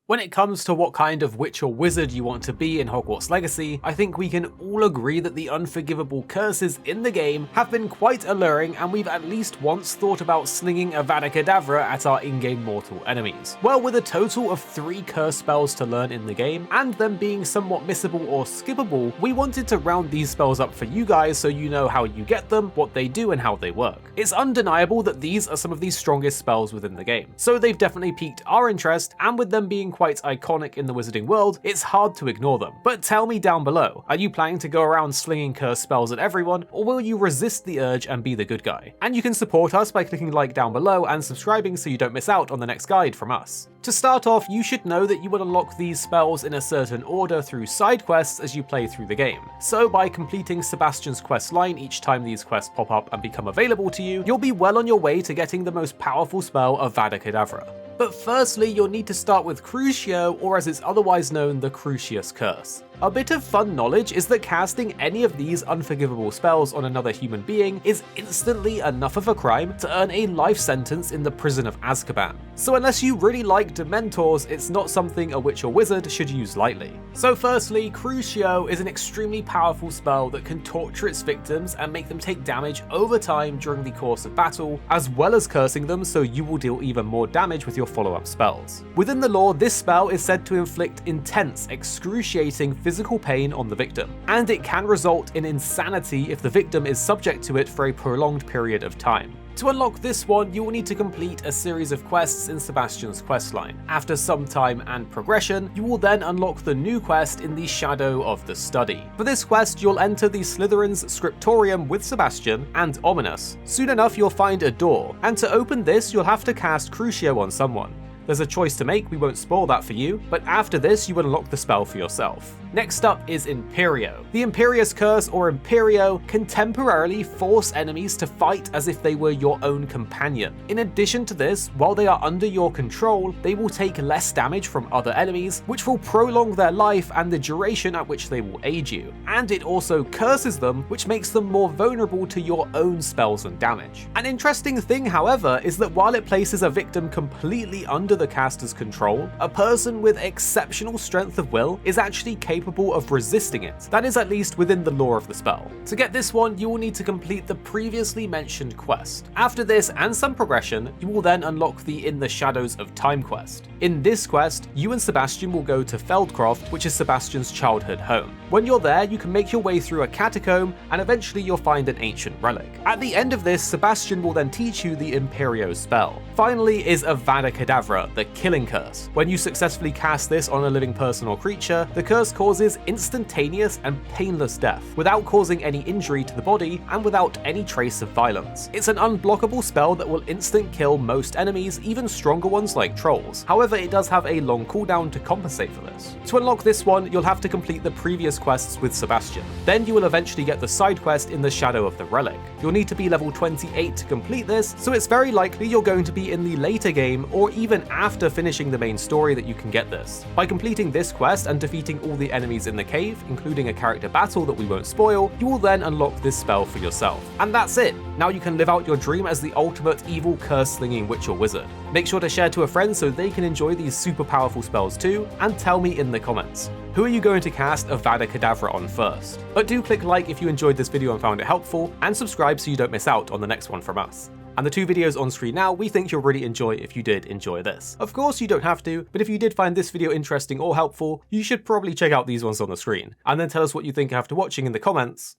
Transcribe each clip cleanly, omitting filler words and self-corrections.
When it comes to what kind of witch or wizard you want to be in Hogwarts Legacy, I think we can all agree that the unforgivable curses in the game have been quite alluring, and we've at least once thought about slinging Avada Kedavra at our in-game mortal enemies. Well, with a total of 3 curse spells to learn in the game, and them being somewhat missable or skippable, we wanted to round these spells up for you guys so you know how you get them, what they do, and how they work. It's undeniable that these are some of the strongest spells within the game, so they've definitely piqued our interest, and with them being quite iconic in the wizarding world, it's hard to ignore them. But tell me down below, are you planning to go around slinging curse spells at everyone, or will you resist the urge and be the good guy? And you can support us by clicking like down below and subscribing so you don't miss out on the next guide from us. To start off, you should know that you will unlock these spells in a certain order through side quests as you play through the game. So by completing Sebastian's quest line each time these quests pop up and become available to you, you'll be well on your way to getting the most powerful spell of Avada Kedavra. But firstly, you'll need to start with Crucio, or as it's otherwise known, the Crucius Curse. A bit of fun knowledge is that casting any of these unforgivable spells on another human being is instantly enough of a crime to earn a life sentence in the prison of Azkaban. So unless you really like Dementors, it's not something a witch or wizard should use lightly. So firstly, Crucio is an extremely powerful spell that can torture its victims and make them take damage over time during the course of battle, as well as cursing them so you will deal even more damage with your follow-up spells. Within the lore, this spell is said to inflict intense, excruciating physical pain on the victim, and it can result in insanity if the victim is subject to it for a prolonged period of time. To unlock this one, you will need to complete a series of quests in Sebastian's questline. After some time and progression, you will then unlock the new quest in the Shadow of the Study. For this quest, you'll enter the Slytherin's Scriptorium with Sebastian and Ominous. Soon enough, you'll find a door, and to open this, you'll have to cast Crucio on someone. There's a choice to make, we won't spoil that for you, but after this you will unlock the spell for yourself. Next up is Imperio. The Imperious Curse, or Imperio, can temporarily force enemies to fight as if they were your own companion. In addition to this, while they are under your control, they will take less damage from other enemies, which will prolong their life and the duration at which they will aid you. And it also curses them, which makes them more vulnerable to your own spells and damage. An interesting thing, however, is that while it places a victim completely under the caster's control, a person with exceptional strength of will is actually capable of resisting it. That is at least within the lore of the spell. To get this one, you will need to complete the previously mentioned quest. After this and some progression, you will then unlock the In the Shadows of Time quest. In this quest, you and Sebastian will go to Feldcroft, which is Sebastian's childhood home. When you're there, you can make your way through a catacomb, and eventually you'll find an ancient relic. At the end of this, Sebastian will then teach you the Imperio spell. Finally is Avada Kedavra, the Killing Curse. When you successfully cast this on a living person or creature, the curse causes instantaneous and painless death, without causing any injury to the body and without any trace of violence. It's an unblockable spell that will instant kill most enemies, even stronger ones like trolls. However, it does have a long cooldown to compensate for this. To unlock this one, you'll have to complete the previous quests with Sebastian. Then you will eventually get the side quest in the Shadow of the Relic. You'll need to be level 28 to complete this, so it's very likely you're going to be in the later game or even after finishing the main story that you can get this. By completing this quest and defeating all the enemies in the cave, including a character battle that we won't spoil, you will then unlock this spell for yourself. And that's it! Now you can live out your dream as the ultimate evil curse-slinging witch or wizard. Make sure to share to a friend so they can enjoy these super powerful spells too, and tell me in the comments, who are you going to cast Avada Kedavra on first? But do click like if you enjoyed this video and found it helpful, and subscribe so you don't miss out on the next one from us. And the 2 videos on screen now we think you'll really enjoy if you did enjoy this. Of course you don't have to, but if you did find this video interesting or helpful, you should probably check out these ones on the screen, and then tell us what you think after watching in the comments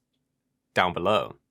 down below.